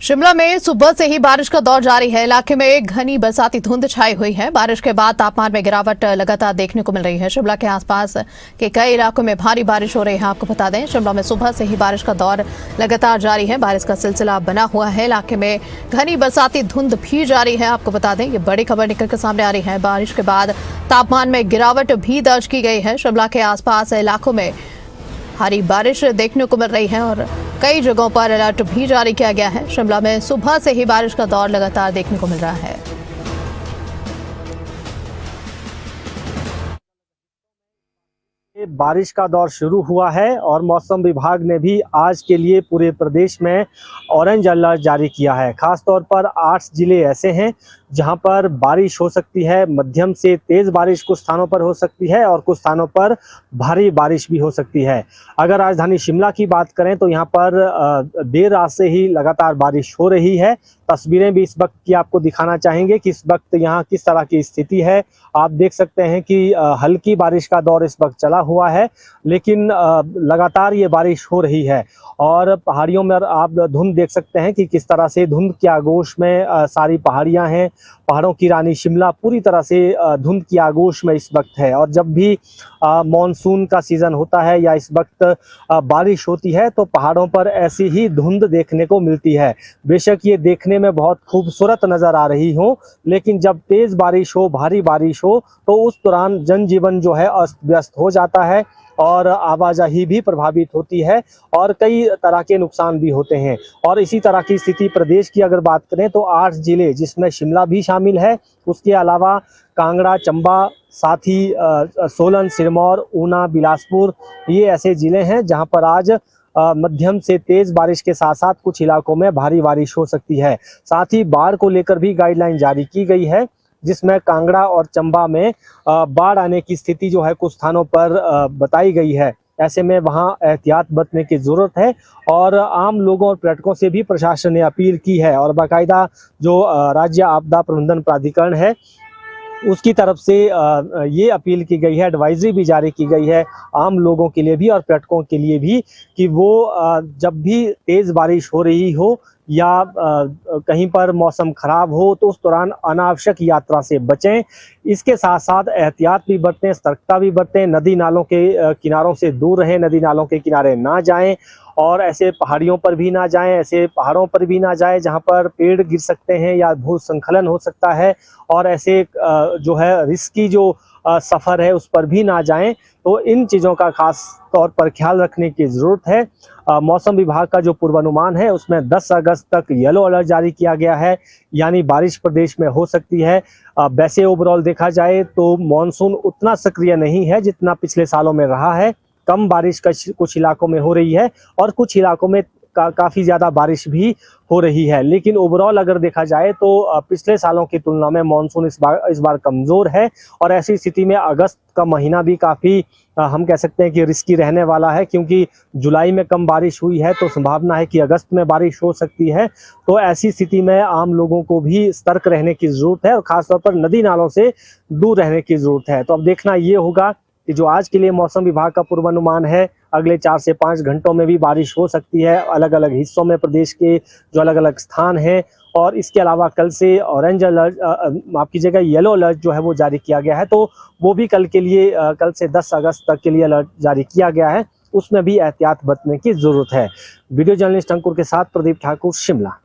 शिमला में सुबह से ही बारिश का दौर जारी है। इलाके में घनी बरसाती धुंध छाई हुई है। बारिश के बाद तापमान में गिरावट लगातार देखने को मिल रही है। शिमला के आसपास के कई इलाकों में भारी बारिश हो रही है। आपको बता दें, शिमला में सुबह से ही बारिश का दौर लगातार जारी है। बारिश का सिलसिला बना हुआ है। इलाके में घनी बरसाती धुंध भी जारी है। आपको बता दें, ये बड़ी खबर निकल कर सामने आ रही है। बारिश के बाद तापमान में गिरावट भी दर्ज की गई है। शिमला के आसपास इलाकों में भारी बारिश देखने को मिल रही है और कई जगहों पर अलर्ट भी जारी किया गया है। शिमला में सुबह से ही बारिश का दौर लगातार देखने को मिल रहा है। बारिश का दौर शुरू हुआ है और मौसम विभाग ने भी आज के लिए पूरे प्रदेश में ऑरेंज अलर्ट जारी किया है। खास तौर पर 8 जिले ऐसे हैं जहां पर बारिश हो सकती है। मध्यम से तेज बारिश कुछ स्थानों पर हो सकती है और कुछ स्थानों पर भारी बारिश भी हो सकती है। अगर राजधानी शिमला की बात करें तो यहां पर देर रात से ही लगातार बारिश हो रही है। तस्वीरें भी इस वक्त की आपको दिखाना चाहेंगे कि इस वक्त यहाँ किस तरह की स्थिति है। आप देख सकते हैं कि हल्की बारिश का दौर इस वक्त चला हुआ है, लेकिन लगातार ये बारिश हो रही है। और पहाड़ियों में आप धुंध देख सकते हैं कि किस तरह से धुंध की आगोश में सारी पहाड़ियां हैं। पहाड़ों की रानी शिमला पूरी तरह से धुंध की आगोश में इस वक्त है। और जब भी मॉनसून का सीज़न होता है या इस वक्त बारिश होती है तो पहाड़ों पर ऐसी ही धुंध देखने को मिलती है। बेशक ये देखने में बहुत खूबसूरत नज़र आ रही हो, लेकिन जब तेज़ बारिश हो, भारी बारिश हो, तो उस दौरान जनजीवन जो है अस्त व्यस्त हो जाता है और आवाजाही भी प्रभावित होती है और कई तरह के नुकसान भी होते हैं। और इसी तरह की स्थिति प्रदेश की अगर बात करें तो 8 जिले, जिसमें शिमला भी शामिल है, उसके अलावा कांगड़ा, चंबा, साथ ही सोलन, सिरमौर, ऊना, बिलासपुर, ये ऐसे ज़िले हैं जहां पर आज मध्यम से तेज बारिश के साथ साथ कुछ इलाकों में भारी बारिश हो सकती है। साथ ही बाढ़ को लेकर भी गाइडलाइन जारी की गई है, जिसमें कांगड़ा और चंबा में बाढ़ आने की स्थिति जो है कुछ स्थानों पर बताई गई है। ऐसे में वहां एहतियात बरतने की ज़रूरत है और आम लोगों और पर्यटकों से भी प्रशासन ने अपील की है। और बाकायदा जो राज्य आपदा प्रबंधन प्राधिकरण है उसकी तरफ से ये अपील की गई है, एडवाइजरी भी जारी की गई है आम लोगों के लिए भी और पर्यटकों के लिए भी कि वो जब भी तेज़ बारिश हो रही हो या कहीं पर मौसम खराब हो तो उस दौरान अनावश्यक यात्रा से बचें। इसके साथ साथ एहतियात भी बरतें, सतर्कता भी बरतें। नदी नालों के किनारों से दूर रहें, नदी नालों के किनारे ना जाएं और ऐसे पहाड़ियों पर भी ना जाएं, ऐसे पहाड़ों पर भी ना जाएं जहां पर पेड़ गिर सकते हैं या भूस्खलन हो सकता है। और ऐसे जो है रिस्की जो सफ़र है उस पर भी ना जाएं। तो इन चीज़ों का खास तौर पर ख्याल रखने की ज़रूरत है। मौसम विभाग का जो पूर्वानुमान है उसमें 10 अगस्त तक येलो अलर्ट जारी किया गया है, यानी बारिश प्रदेश में हो सकती है। वैसे ओवरऑल देखा जाए तो मॉनसून उतना सक्रिय नहीं है जितना पिछले सालों में रहा है। कम बारिश कुछ इलाकों में हो रही है और कुछ इलाकों में काफ़ी ज़्यादा बारिश भी हो रही है। लेकिन ओवरऑल अगर देखा जाए तो पिछले सालों की तुलना में मॉनसून इस बार कमज़ोर है। और ऐसी स्थिति में अगस्त का महीना भी काफ़ी हम कह सकते हैं कि रिस्की रहने वाला है, क्योंकि जुलाई में कम बारिश हुई है तो संभावना है कि अगस्त में बारिश हो सकती है। तो ऐसी स्थिति में आम लोगों को भी सतर्क रहने की ज़रूरत है और ख़ासतौर पर नदी नालों से दूर रहने की ज़रूरत है। तो अब देखना ये होगा कि जो आज के लिए मौसम विभाग का पूर्वानुमान है, अगले 4 से 5 घंटों में भी बारिश हो सकती है अलग अलग हिस्सों में प्रदेश के जो अलग अलग स्थान हैं। और इसके अलावा कल से ऑरेंज अलर्ट, माफ कीजिएगा, येलो अलर्ट जो है वो जारी किया गया है। तो वो भी कल के लिए, कल से 10 अगस्त तक के लिए अलर्ट जारी किया गया है। उसमें भी एहतियात बरतने की ज़रूरत है। वीडियो जर्नलिस्ट अंकुर के साथ प्रदीप ठाकुर, शिमला।